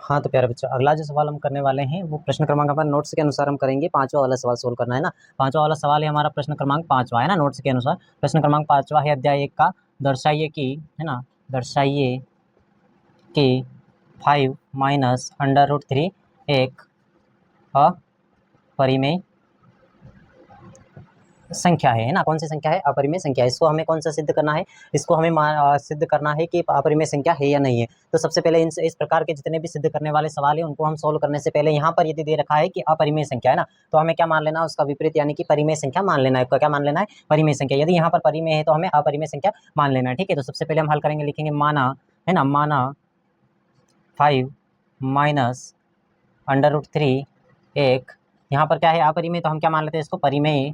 हाँ तो प्यारे बच्चों, अगला जो सवाल हम करने वाले हैं वो प्रश्न क्रमांक हमारे नोट्स के अनुसार हम करेंगे। पांचवा वाला सवाल सोल्व करना है ना। पांचवा वाला सवाल है हमारा प्रश्न क्रमांक पांचवा है ना, नोट्स के अनुसार। प्रश्न क्रमांक पांचवा है अध्याय 1 का। दर्शाइए कि, है ना, दर्शाइए कि 5 माइनस अंडर रूट 3 एक अपरिमेय संख्या है ना। कौन सी संख्या है? अपरिमेय संख्या है। इसको हमें कौन सा सिद्ध करना है? इसको हमें सिद्ध करना है कि अपरिमेय संख्या है या नहीं है। तो सबसे पहले इस प्रकार के जितने भी सिद्ध करने वाले सवाल हैं उनको हम सोल्व करने से पहले यहाँ पर यदि दे रखा है कि अपरिमेय संख्या है ना, तो हमें क्या मान लेना है? उसका विपरीत यानी कि परिमेय संख्या मान लेना है। उसका क्या मान लेना है? परिमेय संख्या। यदि यहाँ पर परिमेय है तो हमें अपरिमेय संख्या मान लेना है। ठीक है, तो सबसे पहले हम हल करेंगे, लिखेंगे माना, है ना, माना 5 माइनस अंडर रूट 3 एक, यहाँ पर क्या है? अपरिमेय, तो हम क्या मान लेते हैं? इसको परिमेय,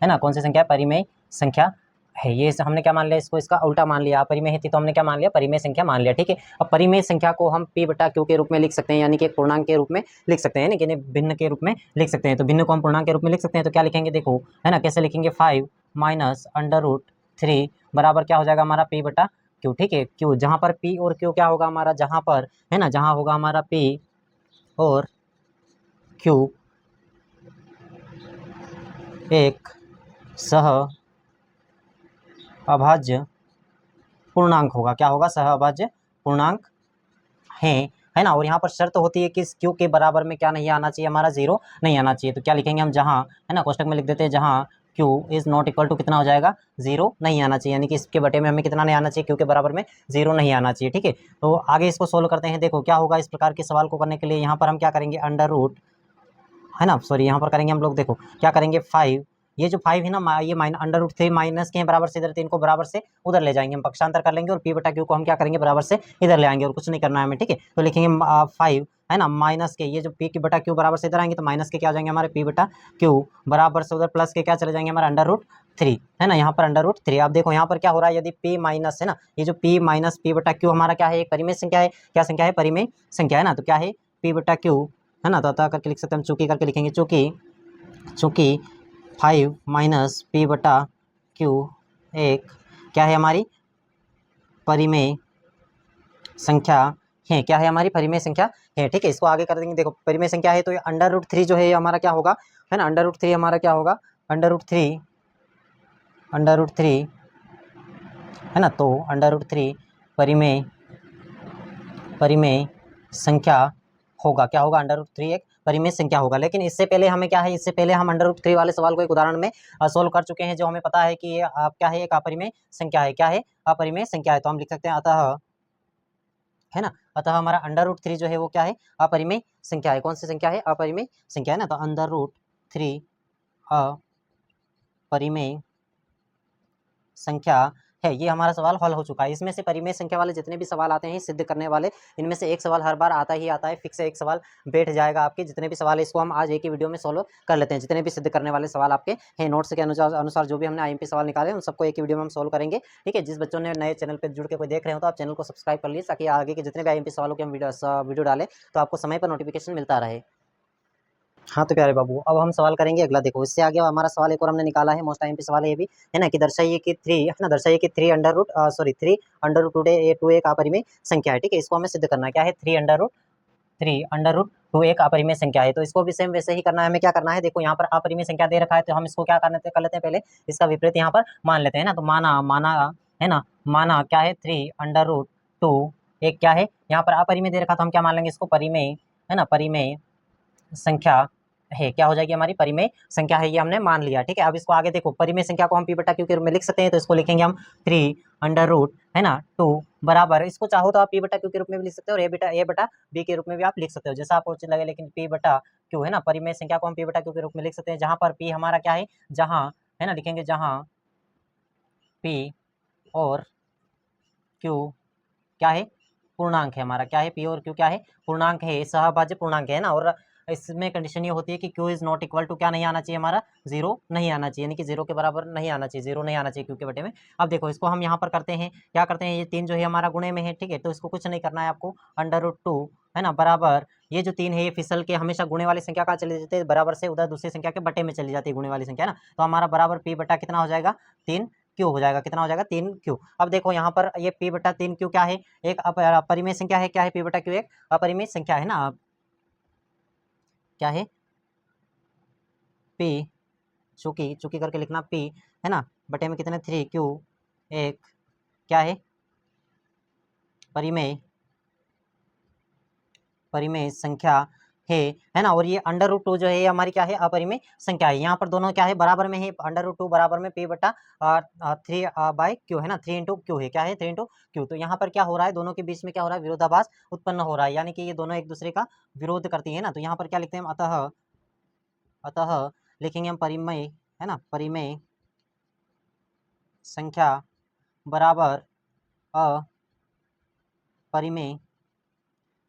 है ना। कौन सी संख्या है? परिमेय संख्या है। ये हमने क्या मान लिया? इसको इसका उल्टा मान लिया। अपरिमेय है तो हमने क्या मान लिया? परिमेय संख्या मान लिया। ठीक है, अब परिमेय संख्या को हम p बटा q के रूप में लिख सकते हैं, यानी कि एक पूर्णांक के रूप में लिख सकते हैं, यानी भिन्न के रूप में लिख सकते हैं। तो भिन्न को हम पूर्णांक के रूप में लिख सकते हैं, तो क्या लिखेंगे देखो, है ना, कैसे लिखेंगे? 5 माइनस अंडर रूट 3 बराबर क्या हो जाएगा हमारा? p बटा q। ठीक है, q जहाँ पर p और q क्या होगा हमारा? जहाँ पर, है ना, जहाँ होगा हमारा p और q एक सह अभाज्य पूर्णांक होगा। क्या होगा? सह अभाज्य पूर्णांक है ना। और यहाँ पर शर्त होती है कि क्यू के बराबर में क्या नहीं आना चाहिए? हमारा जीरो नहीं आना चाहिए। तो क्या लिखेंगे हम? जहाँ, है ना, कोष्टक में लिख देते हैं जहाँ Q is not equal to कितना हो जाएगा? जीरो नहीं आना चाहिए, यानी कि इसके बटे में हमें कितना नहीं आना चाहिए? क्यू के बराबर में जीरो नहीं आना चाहिए। ठीक है, तो आगे इसको सोल्व करते हैं। देखो क्या होगा इस प्रकार के सवाल को करने के लिए। यहाँ पर हम क्या करेंगे? अंडर रूट, है ना, सॉरी, यहाँ पर करेंगे हम लोग, देखो क्या करेंगे? 5, ये जो 5 है ना, ये अंडर रूट 3 माइनस के हैं बराबर से इधर, 3 को बराबर से उधर ले जाएंगे, हम पक्षांतर कर लेंगे और p बटा क्यू को हम क्या करेंगे? बराबर से इधर ले आएंगे और कुछ नहीं करना है हमें। ठीक है, तो लिखेंगे 5, है ना, माइनस के, ये जो p की बटा क्यू बराबर से इधर आएंगे तो माइनस के क्या हो जाएंगे हमारे? p बटा क्यू बराबर से उधर प्लस के क्या चले जाएंगे हमारे? अंडर रूट 3, है ना, यहाँ पर अंडर रूट 3। अब देखो यहाँ पर क्या हो रहा है? यदि p माइनस, है ना, ये जो p माइनस p बटा क्यू हमारा क्या है? एक परिमेय संख्या है। क्या संख्या है? परिमेय संख्या, है ना। तो क्या है? p बटा क्यू, है ना, तो अतः करके लिख सकते हैं हम, चूंकि करके लिखेंगे, चूंकि 5 माइनस p बटा क्यू एक क्या है? हमारी परिमेय संख्या है। क्या है? हमारी परिमेय संख्या है। ठीक है, इसको आगे कर देंगे। देखो परिमेय संख्या है तो ये अंडर रूट 3 जो है हमारा क्या होगा? है ना, अंडर रूट 3 हमारा क्या होगा? अंडर रूट 3, है ना, तो अंडर रूट 3 परिमेय परिमेय संख्या होगा। क्या होगा? अंडर रूट 3 एक परिमेय संख्या होगा। लेकिन इससे पहले हमें क्या है? इससे पहले हम अंडर रूट 3 वाले सवाल को एक उदाहरण में सोल्व कर चुके हैं, जो हमें पता है कि ये क्या है? एक अपरिमेय संख्या है। क्या है? अपरिमेय संख्या है। तो हम लिख सकते हैं अतः, है ना, अतः हमारा अंडर रूट 3 जो है वो क्या है? अपरिमेय संख्या है। कौन सी संख्या है? अपरिमेय संख्या, है ना। तो अंडर रूट 3 अपरिमेय संख्या है। ये हमारा सवाल हल हो चुका है। इसमें से परिमेय संख्या वाले जितने भी सवाल आते हैं सिद्ध करने वाले, इनमें से एक सवाल हर बार आता ही आता है, फिक्स एक सवाल बैठ जाएगा आपके। जितने भी सवाल है इसको हम आज एक ही वीडियो में सोल्व कर लेते हैं। जितने भी सिद्ध करने वाले सवाल आपके हैं नोट्स के अनुसार जो भी हमने आईएमपी सवाल निकाले उन सबको एक ही वीडियो में हम सोल्व करेंगे। ठीक है, जिस बच्चों ने नए चैनल पर जुड़ के कोई देख रहे हो तो आप चैनल को सब्सक्राइब कर लीजिए, ताकि आगे के जितने भी आईएमपी सवालों के हम वीडियो डालें तो आपको समय पर नोटिफिकेशन मिलता रहे। हाँ तो प्यारे बाबू, अब हम सवाल करेंगे अगला। देखो इससे आगे हमारा सवाल एक और हमने निकाला है, मोस्ट टाइम पे सवाल है ये भी, है ना, कि दर्शाइए कि 3, है ना, दर्शाइए कि 3 अंडर रूट 2 एक अपरिमेय संख्या है। ठीक है, इसको हमें सिद्ध करना है। क्या है? 3 अंडर रूट 2 एक अपरिमेय संख्या है। तो इसको भी सेम वैसे ही करना है। हमें क्या करना है? देखो यहाँ पर अपरिमेय संख्या दे रखा है तो हम इसको क्या कर लेते हैं? पहले इसका विपरीत यहाँ पर मान लेते हैं ना। तो माना, है ना, माना क्या है? 3 अंडर रूट 2 एक क्या है? यहाँ पर अपरिमेय दे रखा तो हम क्या मान लेंगे? इसको परिमेय, है ना, परिमेय संख्या है। क्या हो जाएगी? हमारी परिमेय संख्या है, ये हमने मान लिया। ठीक है, अब इसको आगे देखो, परिमेय संख्या को हम p बटा q के रूप में लिख सकते हैं। तो इसको लिखेंगे हम 3 अंडर रूट, है ना, 2 बराबर, इसको चाहो तो आप p बटा q के रूप में भी लिख सकते हो और a बटा b के रूप में भी आप लिख सकते हो, जैसा आपको उचित लगे। लेकिन p बटा q, है ना, परिमेय संख्या को हम p बटा q के रूप में लिख सकते हैं, जहाँ पर p हमारा क्या है? जहाँ, है ना, लिखेंगे जहाँ p और q क्या है? पूर्णांक है हमारा। क्या है? p और q क्या है? पूर्णांक है, सहभाज्य पूर्णांक है ना। और इसमें कंडीशन ये होती है कि q is not equal to क्या नहीं आना चाहिए? हमारा जीरो नहीं आना चाहिए, यानी कि जीरो के बराबर नहीं आना चाहिए, जीरो नहीं आना चाहिए q के बटे में। अब देखो इसको हम यहाँ पर करते हैं, क्या करते हैं? ये 3 जो है हमारा गुणे में है। ठीक है, तो इसको कुछ नहीं करना है आपको, अंडर रूट 2, है ना, बराबर, ये जो 3 है ये फिसल के हमेशा गुणे वाली संख्या का चली जाती है, बराबर से उधर दूसरी संख्या के बटे में चली जाती है गुणे वाली संख्या ना। तो हमारा बराबर p बटा कितना हो जाएगा? 3 क्यू हो जाएगा। कितना हो जाएगा 3Q। अब देखो यहाँ पर ये P बटा 3Q क्या है, एक अपरिमेय संख्या है। क्या है P बटा Q? एक अपरिमेय संख्या है ना। क्या है P, चूंकि चूंकि करके लिखना P है ना, बटे में कितने 3Q, एक क्या है परिमेय परिमेय संख्या है ना। और ये √2 जो है ये हमारी क्या है अपरिमेय संख्या है। यहाँ पर दोनों क्या है बराबर में है, √2 बराबर में P बटा 3/Q है ना, 3 इंटू क्यू है। क्या है 3 इंटू क्यू। तो यहाँ पर क्या हो रहा है, दोनों के बीच में क्या हो रहा है, विरोधाभास उत्पन्न हो रहा है, यानी कि ये दोनों एक दूसरे का विरोध करती है ना। तो यहाँ पर क्या लिखते हैं हम, अतः लिखेंगे हम परिमेय है ना, परिमेय संख्या बराबर अपरिमेय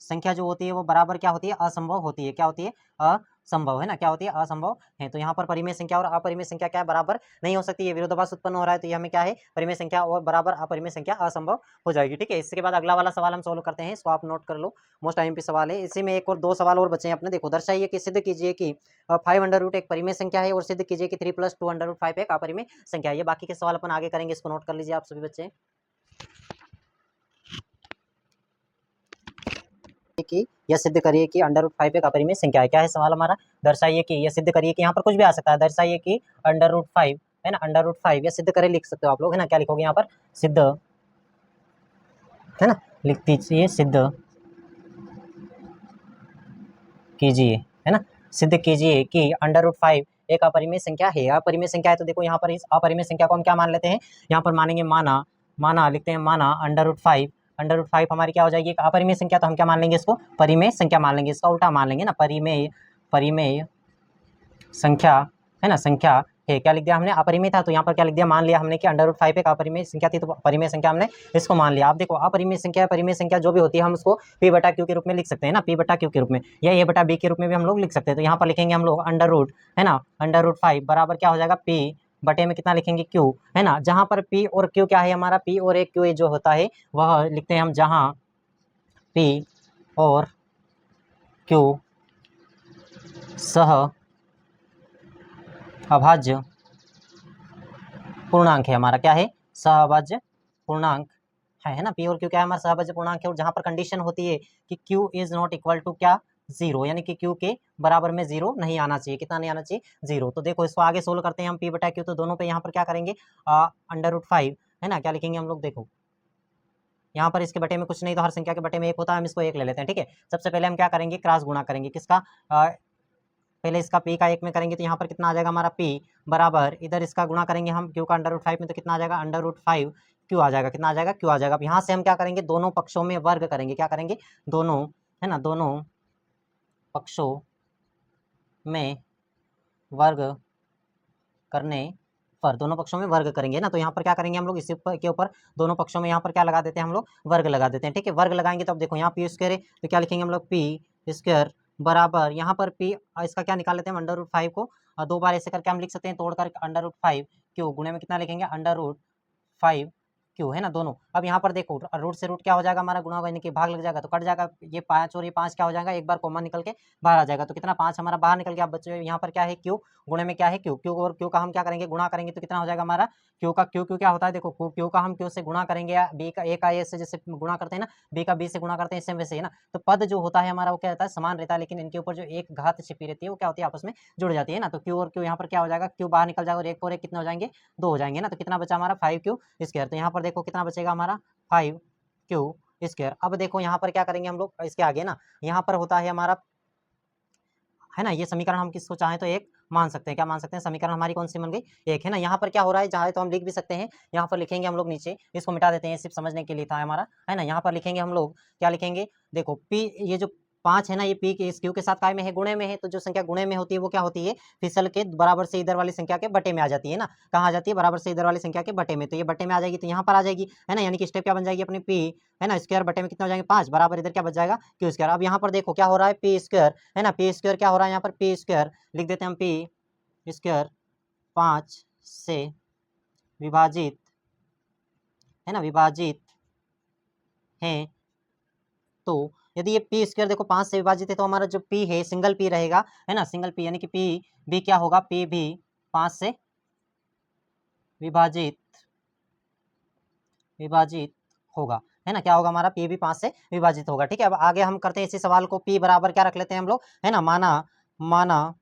संख्या जो होती है वो बराबर क्या होती है, असंभव होती है। क्या होती है, असंभव है ना। क्या होती है, असंभव है। तो यहाँ पर परिमेय संख्या और अपरिमेय संख्या क्या है, बराबर नहीं हो सकती, ये विरोधाभास उत्पन्न हो रहा है। तो ये हमें क्या है, परिमेय संख्या और बराबर अपरिमेय संख्या असंभव हो जाएगी। ठीक है, इसके बाद अगला वाला सवाल हम सोल्व करते हैं, इसको आप नोट कर लो, मोस्ट आईएमपी सवाल है। इसी में एक और 2 सवाल और बचे हैं अपने। देखो, दर्शाइए कि सिद्ध कीजिए कि 5 एक परिमेय संख्या है, और सिद्ध कीजिए कि 3 + 2 √5 एक अपरिमेय संख्या है। ये बाकी के सवाल अपन आगे करेंगे, इसको नोट कर लीजिए आप सभी बच्चे कि यह सिद्ध करिए कि √5 एक अपरिमेय संख्या है। क्या है सवाल हमारा, दर्शाइए कि यह सिद्ध करिए कि, यहाँ पर कुछ भी आ सकता है, दर्शाइए कि √5 है ना, √5 यह सिद्ध करें लिख सकते हो आप लोग है ना। क्या लिखोगे यहाँ पर, सिद्ध है ना, लिख दीजिए सिद्ध कीजिए है ना, सिद्ध कीजिए कि √5 एक अपरिमेय संख्या है। अपरिमेय संख्या है तो देखो यहाँ पर इस अपरिमेय संख्या को हम क्या मान लेते हैं, यहाँ पर मानेंगे माना लिखते हैं, माना √5 हमारी क्या हो जाएगी, एक अपरिमेय संख्या। तो हम क्या मान लेंगे इसको, परिमेय संख्या मान लेंगे, इसका उल्टा मान लेंगे ना, परिमेय संख्या है ना, संख्या है। क्या लिख दिया हमने, अपरिमेय था तो यहाँ पर क्या लिख दिया, मान लिया हमने कि √5 एक अपरिमेय संख्या थी, तो परिमेय संख्या हमने इसको मान लिया। आप देखो, अपरिमेय संख्या परिमेय संख्या जो भी होती है हम उसको P बटा Q के रूप में लिख सकते हैं ना, P बटा Q के रूप में, या A बटा B के रूप में भी हम लोग लिख सकते हैं। तो यहाँ पर लिखेंगे हम लोग अंडर रूट है ना, √5 बराबर क्या हो जाएगा, P बटे में कितना लिखेंगे, Q है ना। जहाँ पर P और Q क्या है हमारा, P और एक Q जो होता है वह लिखते हैं हम, जहाँ P और Q सह अभाज्य पूर्णांक है हमारा। क्या है, सहअभाज्य पूर्णांक है ना। P और Q क्या है हमारा, सहअभाज्य पूर्णांक है। और जहाँ पर कंडीशन होती है कि Q is not equal to क्या, 0, यानी कि Q के बराबर में 0 नहीं आना चाहिए। कितना नहीं आना चाहिए, 0। तो देखो इसको आगे सोल्व करते हैं हम, P बटा Q। तो दोनों पे यहाँ पर क्या करेंगे, √5 है ना। क्या लिखेंगे हम लोग, देखो यहाँ पर इसके बटे में कुछ नहीं, तो हर संख्या के बटे में 1 होता है, हम इसको 1 ले लेते हैं। ठीक है, सबसे पहले हम क्या करेंगे, क्रॉस गुणा करेंगे किसका, पहले इसका P का 1 में करेंगे तो यहाँ पर कितना आ जाएगा हमारा, P बराबर, इधर इसका गुणा करेंगे हम Q का √5 में, तो कितना आ जाएगा, √5 Q आ जाएगा। कितना आ जाएगा, Q आ जाएगा। अब यहाँ से हम क्या करेंगे, दोनों पक्षों में वर्ग करेंगे। क्या करेंगे, दोनों है ना, दोनों पक्षों में वर्ग करने पर, दोनों पक्षों में वर्ग करेंगे ना। तो यहाँ पर क्या करेंगे हम लोग, इसी के ऊपर दोनों पक्षों में यहाँ पर क्या लगा देते हैं हम लोग, वर्ग लगा देते हैं। ठीक है, वर्ग लगाएंगे तो अब देखो यहाँ P स्क्वायर है, तो क्या लिखेंगे हम लोग, P स्क्वायर बराबर, यहाँ पर P इसका क्या निकाल लेते हैं, √5 को 2 बार ऐसे करके हम लिख सकते हैं, तोड़कर √5 Q गुणे में कितना लिखेंगे, √5 Q है ना, दोनों। अब यहाँ पर देखो, रूट से रूट क्या हो जाएगा हमारा, गुणा यानी कि भाग लग जाएगा, तो कट जाएगा। ये 5 और ये 5 क्या हो जाएगा, एक बार कॉमन निकल के बाहर आ जाएगा, तो कितना 5 हमारा बाहर निकल गया। अब बच्चों यहाँ पर क्या है, Q गुणे में क्या है, Q और Q का हम क्या करेंगे, गुणा करेंगे, तो कितना हो जाएगा हमारा, Q क्या होता है, देखो Q का हम Q से गुणा करेंगे, या B का A का A से जैसे गुणा करते हैं ना, B का B से गुणा करते हैं, सेम वैसे है ना। तो पद जो होता है हमारा वो क्या रहता है, समान रहता है, लेकिन इनके ऊपर जो एक घात छिपी रहती है वो क्या होती है, आपस में जुड़ जाती है ना। तो Q और Q यहाँ पर क्या हो जाएगा, Q बाहर निकल जाएगा, और 1 और 1 कितने हो जाएंगे, 2 हो जाएंगे ना। तो कितना बचा हमारा, 5Q स्क्वायर। तो यहाँ पर देखो कितना बचेगा हमारा, 5Q स्क्वायर। अब देखो यहाँ पर क्या करेंगे हम लोग, इसके आगे ना, यहाँ पर होता है हमारा है ना, ये समीकरण हम किसको चाहें तो एक मान सकते हैं। क्या मान सकते हैं, समीकरण हमारी कौन सी बन गई, एक है ना। यहाँ पर क्या हो रहा है, चाहे तो हम लिख भी सकते हैं, यहाँ पर लिखेंगे हम लोग नीचे, इसको मिटा देते हैं, सिर्फ समझने के लिए था हमारा है ना। यहाँ पर लिखेंगे हम लोग, क्या लिखेंगे, देखो P, ये जो 5 है ना, ये P के इस Q के साथ काय में है, गुणे में है। तो जो संख्या गुणे में होती है वो क्या होती है, फिसल के बराबर से इधर वाली संख्या के बटे में आ जाती है ना। कहाँ आ जाती है, बराबर से इधर वाली संख्या के बटे में। तो ये बटे में आ जाएगी, तो यहाँ पर आ जाएगी है ना, यानी कि स्टेप क्या बन जाएगी अपनी, P है ना स्क्वायर बटे में कितना हो जाएंगे, 5 बराबर इधर क्या बच जाएगा, Q स्क्वायर। अब यहाँ पर देखो क्या हो रहा है, P स्क्वायर है ना, P स्क्वायर क्या हो रहा है यहाँ पर, P स्क्वायर लिख देते हैं हम, P स्क्वायर 5 से विभाजित है ना, विभाजित है। तो यदि ये P स्क्वायर देखो 5 से विभाजित है, तो हमारा जो P है सिंगल P रहेगा है ना, सिंगल P, यानी कि P भी क्या होगा, P भी 5 से विभाजित विभाजित होगा, है ना। क्या होगा हमारा, p भी 5 से विभाजित होगा, ठीक है। अब आगे हम करते हैं इसी सवाल को, p बराबर क्या रख लेते हैं हम लोग, है ना, माना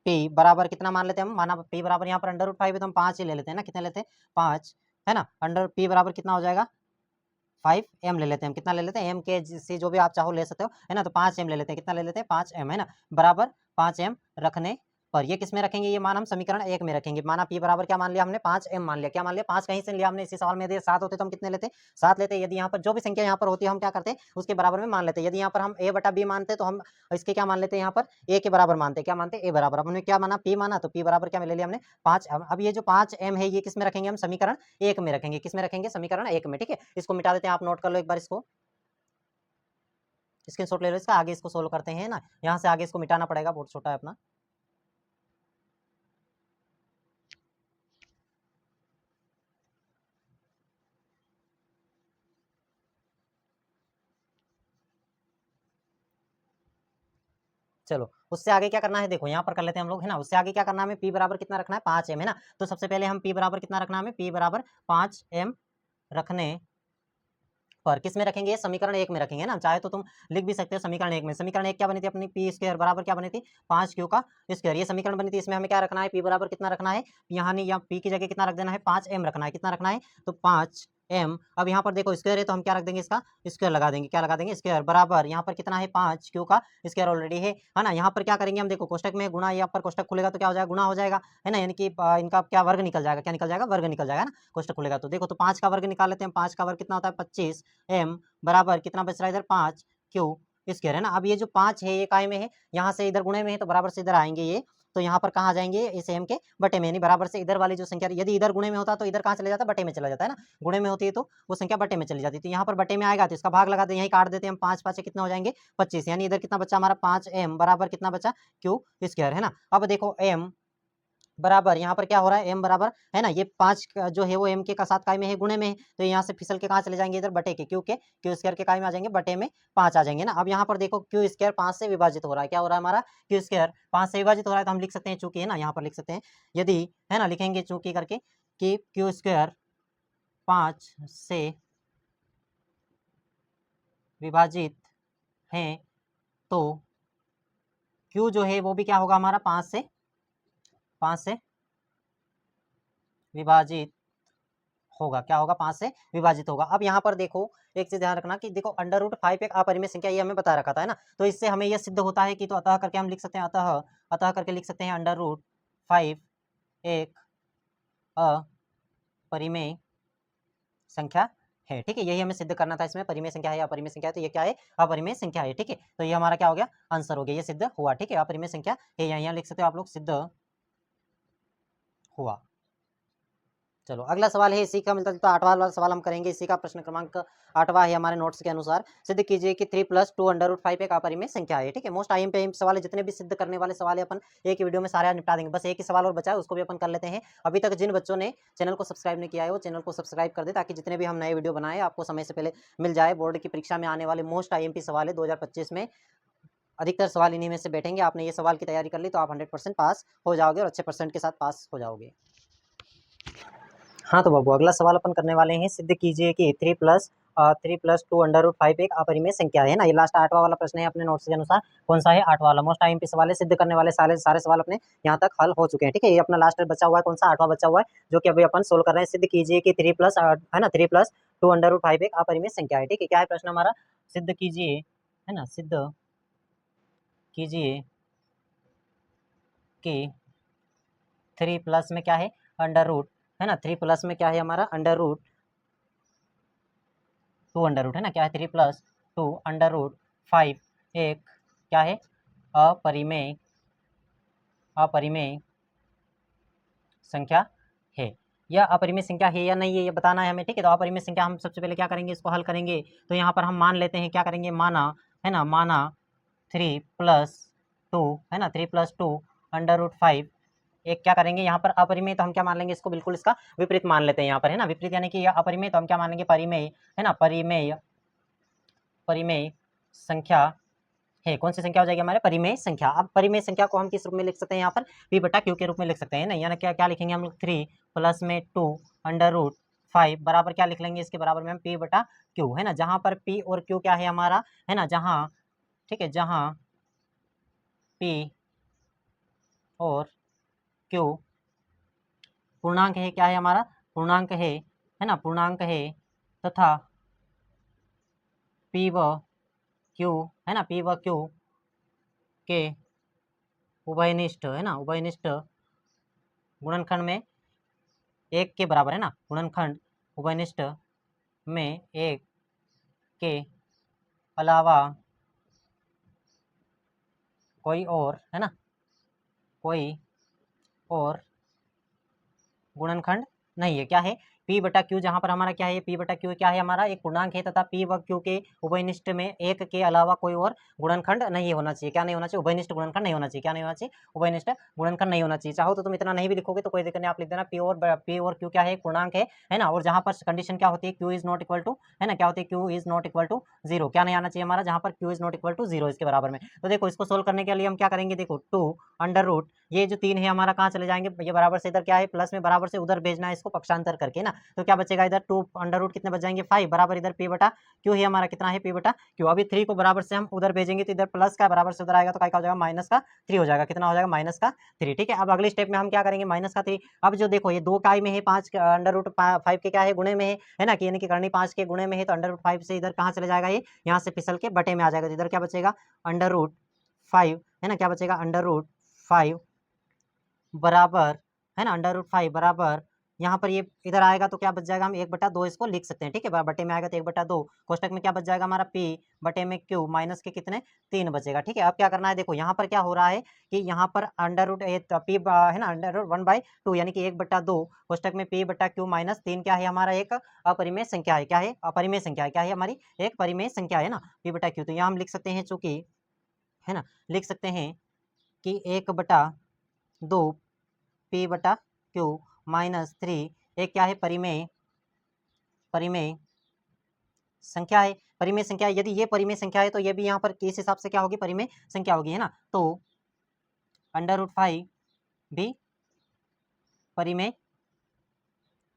p बराबर कितना मान लेते हैं हम, माना p बराबर यहाँ पर √5 है तो हम 5 ही ले लेते हैं ना, कितने लेते हैं 5, है ना। अंडर p बराबर कितना हो जाएगा 5m ले लेते हैं हम, कितना ले लेते हैं m के सी जो भी आप चाहो ले सकते हो, है ना। तो 5m ले लेते हैं, कितना ले लेते हैं 5m, है ना, बराबर 5m रखने पर ये किस में रखेंगे, ये मान हम समीकरण 1 में रखेंगे। माना p बराबर क्या मान लिया हमने 5m मान लिया, क्या मान लिया 5 कहीं से लिया हमने, इसी सवाल में यदि 7 होते तो हम कितने लेते 7 लेते। यदि यहाँ पर जो भी संख्या यहाँ पर होती है हम क्या करते हैं उसके बराबर में मान लेते। यदि यहाँ पर हम a बटा b मानते तो हम इसके क्या मान लेते हैं, यहाँ पर a के बराबर मानते, क्या मानते a बराबर। अब हमने क्या माना p माना, तो p बराबर क्या ले लिया हमने 5। अब ये जो 5m है ये किस में रखेंगे हम, समीकरण 1 में रखेंगे, किस में रखेंगे समीकरण 1 में, ठीक है। इसको मिटा देते हैं, आप नोट कर लो एक बार, इसको स्क्रीनशॉट ले लो इसका, आगे इसको सोल्व करते हैं ना, यहाँ से आगे इसको मिटाना पड़ेगा, बहुत छोटा है अपना। चलो उससे आगे क्या करना है, देखो यहाँ पर कर लेते हैं हम लोग, है ना। उससे आगे क्या करना है हमें, p बराबर कितना रखना है 5m, है ना। तो सबसे पहले हम p बराबर कितना रखना है हमें, p बराबर 5m रखने पर किस में रखेंगे, समीकरण 1 में रखेंगे ना। चाहे तो तुम लिख भी सकते हो समीकरण 1 में। समीकरण 1 क्या बनी थी अपनी, पी स्क्वायर बराबर क्या बनी थी 5q का स्क्वायर, ये समीकरण बनी थी। इसमें हमें क्या रखना है, p बराबर कितना रखना है, यहाँ नहीं, यहाँ p की जगह कितना रख देना है 5m रखना है, कितना रखना है तो 5m। अब यहाँ पर देखो स्क्वायर है तो हम क्या रख देंगे, इसका स्क्वायर लगा देंगे, क्या लगा देंगे स्क्वायर, बराबर यहाँ पर कितना है 5q का स्क्वायर ऑलरेडी है ना। यहाँ पर क्या करेंगे हम, देखो कोष्टक में गुणा, यहाँ पर कोष्टक खुलेगा तो क्या हो जाएगा गुणा हो जाएगा, है ना। यानी कि इनका क्या वर्ग निकल जाएगा, क्या निकल जाएगा वर्ग निकल जाएगा ना, कोष्टक खुलेगा तो। देखो तो 5 का वर्ग निकाल लेते हैं, 5 का वर्ग कितना होता है 25m बराबर कितना बच रहा है इधर 5q स्क्वायर, है ना। अब ये जो 5 है ये काय में है, यहाँ से इधर गुणे में है तो बराबर से इधर आएंगे ये, तो यहाँ पर कहाँ जाएंगे इस m के बटे में, यानी बराबर से इधर वाली जो संख्या, यदि इधर गुणे में होता तो इधर कहाँ चले जाता, बटे में चला जाता है ना। गुणे में होती है तो वो संख्या बटे में चली जाती है, तो यहाँ पर बटे में आएगा तो इसका भाग लगा दे, यहीं काट देते हैं हम, 5 5 कितना हो जाएंगे 25, यानी इधर कितना बचा हमारा 5m बराबर कितना बचा q स्क्वायर, है ना। अब देखो m बराबर यहाँ पर क्या हो रहा है, m बराबर, है ना, ये 5 जो है वो m के का साथ काय में है, गुणे में है, तो यहाँ से फिसल के कहाँ चले जाएंगे इधर बटे के, क्योंकि क्यू स्क्वायर के काय में आ जाएंगे, बटे में 5 आ जाएंगे ना। अब यहाँ पर देखो क्यू स्क्वायर 5 से विभाजित हो रहा है, क्या हो रहा है हमारा क्यू स्क्वायर 5 से विभाजित हो रहा है, तो हम लिख सकते हैं चूंकि, है ना, यहाँ पर लिख सकते हैं यदि, है ना, लिखेंगे चूंकि करके कि क्यू स्क्वायर 5 से विभाजित है तो क्यू जो है वो भी क्या होगा हमारा 5 से विभाजित होगा, क्या होगा 5 से विभाजित होगा। अब यहाँ पर देखो एक चीज ध्यान रखना कि देखो √5 एक अपरिमेय संख्या, ये हमें बता रखा था, है ना। तो इससे हमें यह सिद्ध होता है कि, तो अतः करके हम लिख सकते हैं, अतः करके लिख सकते हैं √5 एक अपरिमेय संख्या है, ठीक है। यही हमें सिद्ध करना था, इसमें परिमेय संख्या है या अपरिमेय संख्या है, तो ये क्या है अपरिमेय संख्या है, ठीक है। तो ये हमारा क्या हो गया आंसर हो गया, ये सिद्ध हुआ, ठीक है। अपरिमेय संख्या है, यहाँ लिख सकते हो आप लोग, सिद्ध हुआ। चलो अगला सवाल है इसी का मिलता जुलता 8वां वाला सवाल हम करेंगे, इसी का प्रश्न क्रमांक 8वां है हमारे नोट्स के अनुसार। सिद्ध कीजिए कि 3 + 2 √5 एक अपरिमेय संख्या है, ठीक है। मोस्ट IMP सवाल है, जितने भी सिद्ध करने वाले सवाल है अपन एक ही वीडियो में सारे निपटा देंगे। बस एक ही सवाल और बचा है, उसको भी अपन कर लेते हैं। अभी तक जिन बच्चों ने चैनल को सब्सक्राइब नहीं किया है वो चैनल को सब्सक्राइब कर दे, ताकि जितने भी हम नए वीडियो बनाए आपको समय से पहले मिल जाए। बोर्ड की परीक्षा में आने वाले मोस्ट IMP सवाल है 2025 में, अधिकतर सवाल इन्हीं में से बैठेंगे। आपने ये सवाल की तैयारी कर ली तो आप 100% पास हो जाओगे और अच्छे परसेंट के साथ पास हो जाओगे। हाँ तो बाबू अगला सवाल अपन करने वाले हैं, सिद्ध कीजिए कि 3 + 2 √5 एक अपरिमेय संख्या है ना। ये लास्ट 8वां वाला प्रश्न है अपने नोट्स के अनुसार, कौन सा है 8वां वाला। मोस्ट IMP सवाल है, सिद्ध करने वाले सारे सवाल अपने यहाँ तक हल हो चुके हैं, ठीक है। ये अपना लास्ट बचा हुआ है, कौन सा 8वां बचा हुआ है, जो कि अभी अपन सोल्व कर रहे हैं। सिद्ध कीजिए कि 3 प्लस है ना 3 + 2 √5 एक अपरिमेय संख्या है, ठीक है। क्या है प्रश्न हमारा, सिद्ध कीजिए, है ना, सिद्ध कीजिए कि 3 + में क्या है अंडर रूट, है ना, 3 + में क्या है हमारा √2 है ना, क्या है 3 + 2 √5 एक क्या है अपरिमेय संख्या है। यह अपरिमेय संख्या है या नहीं है ये बताना है हमें, ठीक है। तो अपरिमेय संख्या हम सबसे पहले क्या करेंगे, इसको हल करेंगे। तो यहाँ पर हम मान लेते हैं, क्या करेंगे, माना, है ना, माना 3 + 2, है ना, 3 + 2 √5 एक क्या करेंगे यहाँ पर अपरिमेय, तो हम क्या मान लेंगे इसको, बिल्कुल इसका विपरीत मान लेते हैं यहाँ पर, है ना। विपरीत यानी कि यह अपरिमेय, तो हम क्या मान लेंगे परिमेय, है ना, परिमेय संख्या है। कौन सी संख्या हो जाएगी हमारे परिमेय संख्या। अब परिमेय संख्या को हम किस रूप में लिख सकते हैं, यहाँ पर p/q के रूप में लिख सकते हैं ना। यानी क्या क्या लिखेंगे हम लोग, 3 + में 2 √5 5 बराबर क्या लिख लेंगे, इसके बराबर में हम P बटा Q, है ना, जहाँ पर P और Q क्या है हमारा, है ना, जहाँ, ठीक है, जहाँ P और Q पूर्णांक है, क्या है हमारा, पूर्णांक है ना, पूर्णांक है, तथा P व Q, है ना, P व Q के उभयनिष्ठ, है ना, उभयनिष्ठ गुणनखंड में एक के बराबर, है ना, गुणनखंड उभयनिष्ठ में एक के अलावा कोई और, है ना, कोई और गुणनखंड नहीं है, क्या है, P बटा Q, जहाँ पर हमारा क्या है, P बटा Q क्या है हमारा, एक पूर्णांक है, तथा P व Q के उभयनिष्ठ में एक के अलावा कोई और गुणनखंड नहीं होना चाहिए, क्या नहीं होना चाहिए, उभयनिष्ठ गुणनखंड नहीं होना चाहिए, क्या नहीं होना चाहिए, उभयनिष्ठ गुणनखंड नहीं होना चाहिए। चाहो तो तुम इतना नहीं भी लिखोगे तो कोई दिक्कत नहीं, आप लिख देना P और Q क्या है, एक पूर्णांक है ना, और जहाँ पर कंडीशन क्या होती है, Q is not equal to, है ना, क्या होती है, Q is not equal to 0, क्या नहीं आना चाहिए हमारा, जहाँ पर Q is not equal to 0 इसके बराबर में। तो देखो इसको सोल्व करने के लिए हम क्या करेंगे, देखो 2 अंडर रूट, ये जो 3 है हमारा कहाँ चले जाएंगे, ये बराबर से इधर क्या है, प्लस में बराबर से उधर भेजना है इसको पक्षांतर करके ना, तो क्या बचेगा इधर 2 अंडर रूट कितने बच जाएंगे 5 बराबर इधर P बटा Q ही हमारा कितना है, P बटा Q। अभी 3 को बराबर से हम उधर भेजेंगे तो इधर प्लस का बराबर से उधर आएगा तो क्या हो जाएगा, माइनस का 3 हो जाएगा, कितना हो जाएगा, माइनस का 3, ठीक है। अब अगले स्टेप में हम क्या करेंगे, माइनस का 3। अब जो देखो ये 2 का में है, 5 अंडर रूट 5 के क्या है, गुणे में है ना, कि यानी कि करनी 5 के गुणे में है, तो अंडर रूट 5 से इधर कहाँ चले जाएगा, ये यहाँ से फिसल के बटे में आ जाएगा, तो इधर क्या बचेगा, अंडर रूट 5, है ना, क्या बचेगा, अंडर रूट 5 बराबर, है ना, अंडर रूट 5 बराबर, यहाँ पर ये इधर आएगा तो क्या बच जाएगा, हम 1/2 इसको लिख सकते हैं, ठीक है, बटे में आएगा तो 1/2, कोष्टक में क्या बच जाएगा हमारा, P बटे में Q माइनस के कितने 3 बचेगा, ठीक है। अब क्या करना है, देखो यहाँ पर क्या हो रहा है कि यहाँ पर अंडर रूट P है ना, अंडर रूट 1/2 यानी कि 1/2, कोष्टक में P बटा Q माइनस 3 क्या है हमारा, एक अपरिमेय संख्या है, क्या है, अपरिमेय संख्या है, क्या है हमारी, एक परिमेय संख्या है ना, P बटा Q। तो यहाँ हम लिख सकते हैं, चूंकि, है ना, लिख सकते हैं कि 1/2 P बटा Q माइनस 3 एक क्या है, परिमेय, परिमेय संख्या है, परिमेय संख्या है। यदि ये परिमेय संख्या है तो ये भी यहाँ पर किस हिसाब से क्या होगी, परिमेय संख्या होगी, है ना, तो अंडर रूट 5 भी परिमेय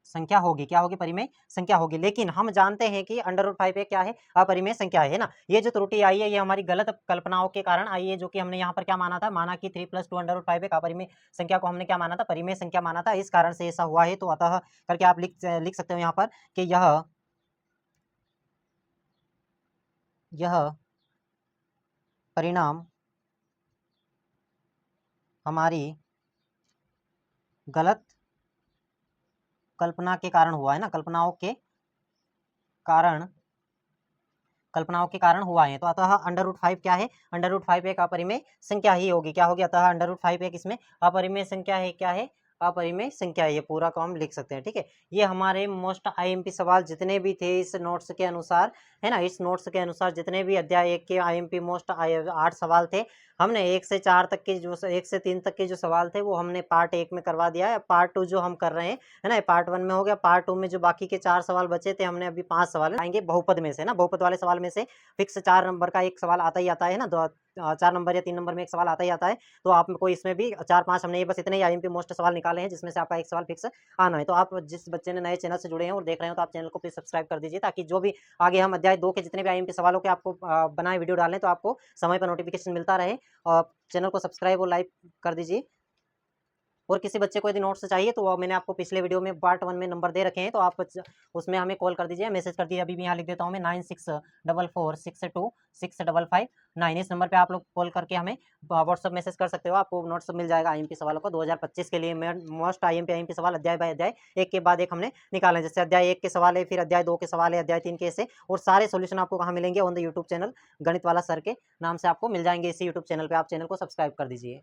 संख्या होगी, क्या होगी, परिमेय संख्या होगी। लेकिन हम जानते हैं कि अंडर रूट 5 क्या है, अपरिमेय संख्या है ना। ये जो त्रुटि आई है ये हमारी गलत कल्पनाओं के कारण आई है, जो कि हमने यहाँ पर क्या माना था, माना कि 3 + 2 अंडर रूट 5 एक अपरिमेय संख्या को हमने क्या माना था, परिमेय संख्या माना था, इस कारण से ऐसा हुआ है। तो अतः करके आप लिख सकते हो यहाँ पर कि यह परिणाम हमारी गलत कल्पना के कारण हुआ है ना, कल्पनाओं के कारण हुआ है। तो अतः अंडर रूट 5 क्या है, अंडर रूट 5 एक अपरिमेय संख्या ही होगी, क्या होगी, अतः अंडर रूट 5 एक इसमें अपरिमेय संख्या है, क्या है, अपरिमेय संख्या है। ये पूरा को हम लिख सकते हैं, ठीक है। ये हमारे मोस्ट आईएमपी सवाल जितने भी थे इस नोट्स के अनुसार, है ना, इस नोट्स के अनुसार जितने भी अध्याय 1 के आईएमपी मोस्ट 8 सवाल थे, हमने 1 से 4 तक के जो 1 से 3 तक के जो सवाल थे वो हमने पार्ट 1 में करवा दिया है। पार्ट 2 जो हम कर रहे हैं, है ना, पार्ट 1 में हो गया। पार्ट 2 में जो बाकी के 4 सवाल बचे थे, हमने अभी 5 सवाल आएंगे बहुपद में से ना, बहुपद वाले सवाल में से फिक्स 4 नंबर का एक सवाल आता ही आता है ना, 4 नंबर या 3 नंबर में एक सवाल आता ही आता है। तो आपको इसमें भी 4-5 हमने ये बस इतने ही आईएमपी मोस्ट सवाल निकाले हैं जिसमें से आपका एक सवाल फिक्स आना है। तो आप जिस बच्चे ने नए चैनल से जुड़े हैं और देख रहे हो तो आप चैनल को प्लीज सब्सक्राइब कर दीजिए, ताकि जो भी आगे हम अध्याय 2 के जितने भी आईएमपी सवालों के आपको बनाए वीडियो डालें तो आपको समय पर नोटिफिकेशन मिलता रहे। और चैनल को सब्सक्राइब और लाइक कर दीजिए। और किसी बच्चे को यदि नोट्स चाहिए तो वो मैंने आपको पिछले वीडियो में पार्ट 1 में नंबर दे रखे हैं, तो आप उसमें हमें कॉल कर दीजिए, मैसेज कर दीजिए। अभी भी यहाँ लिख देता हूँ मैं 9644626759। इस नंबर पे आप लोग कॉल करके हमें व्हाट्सअप मैसेज कर सकते हो, आपको नोट्स मिल जाएगा आईएमपी सवालों को 2025 के लिए। मोस्ट आईएमपी सवाल अध्याय बाय अध्याय एक के बाद एक हमने निकाले, जैसे अध्याय 1 के सवाल है, फिर अध्याय 2 के सवाल है, अध्याय 3 के ऐसे। और सारे सोल्यूशन आपको कहाँ मिलेंगे, ऑन द यूट्यूब चैनल गणित वाला सर के नाम से आपको मिल जाएंगे इसी यूट्यूब चैनल पर। आप चैनल को सब्सक्राइब कर दीजिए।